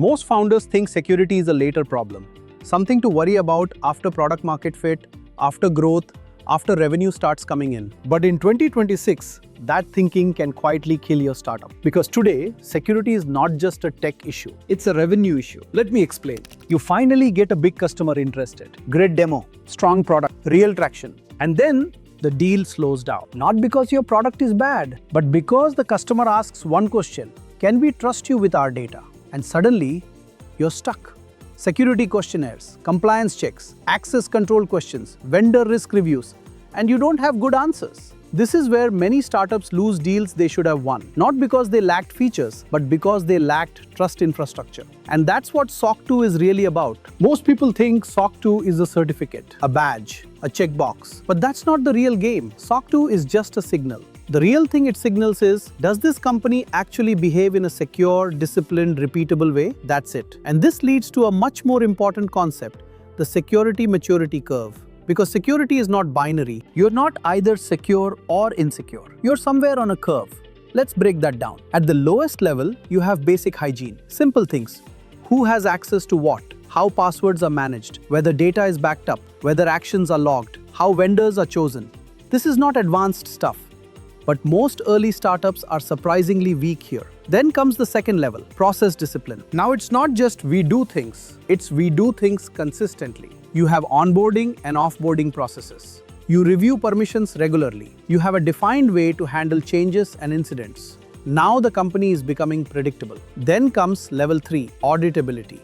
Most founders think security is a later problem, something to worry about after product market fit, after growth, after revenue starts coming in. But in 2026, that thinking can quietly kill your startup. Because today, security is not just a tech issue, it's a revenue issue. Let me explain. You finally get a big customer interested. Great demo, strong product, real traction. And then the deal slows down. Not because your product is bad, but because the customer asks one question: can we trust you with our data? And suddenly, you're stuck. Security questionnaires, compliance checks, access control questions, vendor risk reviews, and you don't have good answers. This is where many startups lose deals they should have won, not because they lacked features, but because they lacked trust infrastructure. And that's what SOC 2 is really about. Most people think SOC 2 is a certificate, a badge, a checkbox, but that's not the real game. SOC 2 is just a signal. The real thing it signals is, does this company actually behave in a secure, disciplined, repeatable way? That's it. And this leads to a much more important concept, the security maturity curve. Because security is not binary. You're not either secure or insecure. You're somewhere on a curve. Let's break that down. At the lowest level, you have basic hygiene. Simple things. Who has access to what? How passwords are managed? Whether data is backed up? Whether actions are logged? How vendors are chosen? This is not advanced stuff. But most early startups are surprisingly weak here. Then comes the second level, process discipline. Now it's not just we do things, it's we do things consistently. You have onboarding and offboarding processes. You review permissions regularly. You have a defined way to handle changes and incidents. Now the company is becoming predictable. Then comes level 3, auditability.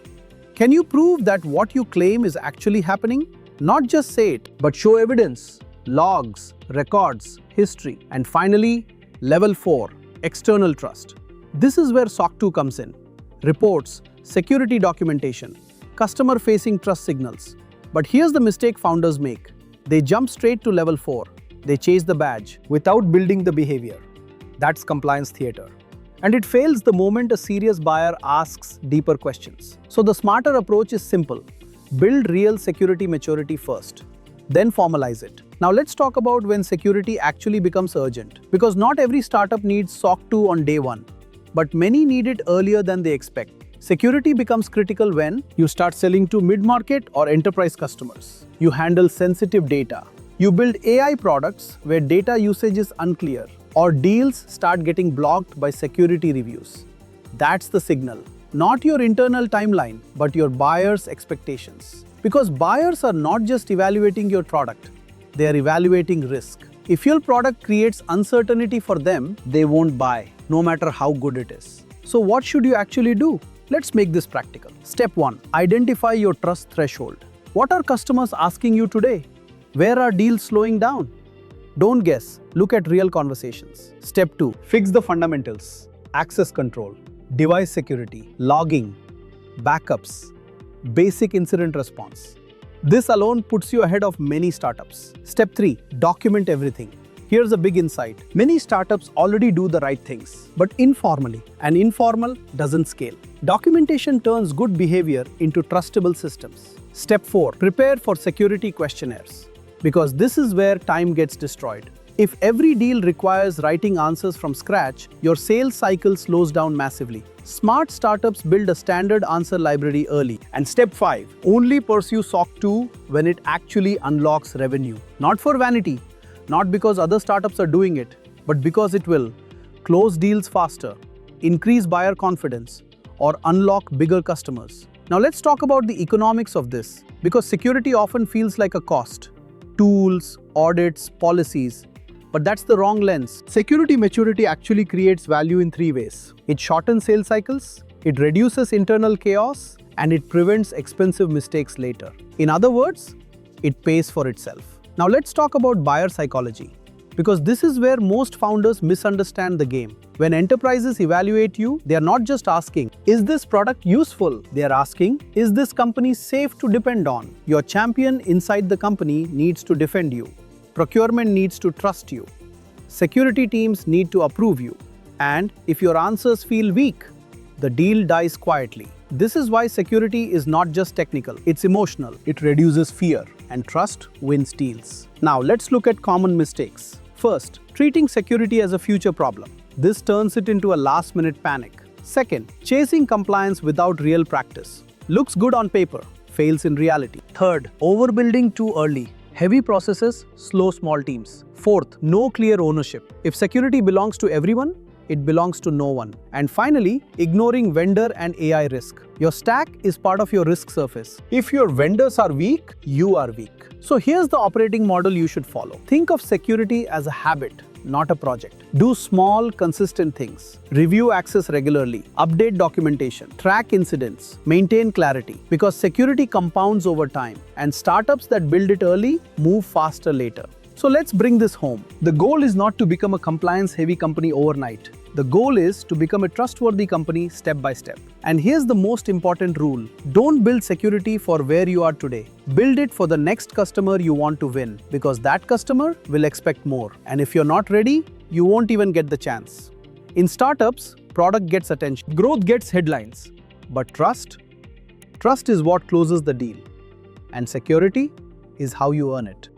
Can you prove that what you claim is actually happening? Not just say it, but show evidence, logs, records, history. And finally, level 4, external trust. This is where SOC 2 comes in. Reports, security documentation, customer-facing trust signals. But here's the mistake founders make. They jump straight to level 4. They chase the badge without building the behavior. That's compliance theater. And it fails the moment a serious buyer asks deeper questions. So the smarter approach is simple. Build real security maturity first. Then formalize it. Now let's talk about when security actually becomes urgent. Because not every startup needs SOC 2 on day 1. But many need it earlier than they expect. Security becomes critical when you start selling to mid-market or enterprise customers. You handle sensitive data. You build AI products where data usage is unclear, or deals start getting blocked by security reviews. That's the signal. Not your internal timeline, but your buyer's expectations. Because buyers are not just evaluating your product, they are evaluating risk. If your product creates uncertainty for them, they won't buy, no matter how good it is. So what should you actually do? Let's make this practical. Step 1. Identify your trust threshold. What are customers asking you today? Where are deals slowing down? Don't guess. Look at real conversations. Step 2. Fix the fundamentals. Access control, device security, logging, backups, basic incident response. This alone puts you ahead of many startups. Step 3. Document everything. Here's a big insight. Many startups already do the right things, but informally, and informal doesn't scale. Documentation turns good behavior into trustable systems. Step 4. Prepare for security questionnaires. Because this is where time gets destroyed. If every deal requires writing answers from scratch, your sales cycle slows down massively. Smart startups build a standard answer library early. And step 5. Only pursue SOC 2 when it actually unlocks revenue. Not for vanity, not because other startups are doing it, but because it will close deals faster, increase buyer confidence, or unlock bigger customers. Now let's talk about the economics of this, because security often feels like a cost. Tools, audits, policies. But that's the wrong lens. Security maturity actually creates value in 3 ways. It shortens sales cycles, it reduces internal chaos, and it prevents expensive mistakes later. In other words, it pays for itself. Now let's talk about buyer psychology, because this is where most founders misunderstand the game. When enterprises evaluate you, they are not just asking, is this product useful? They are asking, is this company safe to depend on? Your champion inside the company needs to defend you. Procurement needs to trust you. Security teams need to approve you. And if your answers feel weak, the deal dies quietly. This is why security is not just technical, it's emotional. It reduces fear, and trust wins deals. Now let's look at common mistakes. First, treating security as a future problem. This turns it into a last-minute panic. Second, chasing compliance without real practice. Looks good on paper, fails in reality. Third, overbuilding too early. Heavy processes, slow small teams. Fourth, no clear ownership. If security belongs to everyone, it belongs to no one. And finally, ignoring vendor and AI risk. Your stack is part of your risk surface. If your vendors are weak, you are weak. So here's the operating model you should follow. Think of security as a habit, not a project. Do small, consistent things. Review access regularly. Update documentation. Track incidents. Maintain clarity. Because security compounds over time, and startups that build it early move faster later. So let's bring this home. The goal is not to become a compliance-heavy company overnight. The goal is to become a trustworthy company step by step. And here's the most important rule. Don't build security for where you are today. Build it for the next customer you want to win, because that customer will expect more. And if you're not ready, you won't even get the chance. In startups, product gets attention. Growth gets headlines. But trust is what closes the deal. And security is how you earn it.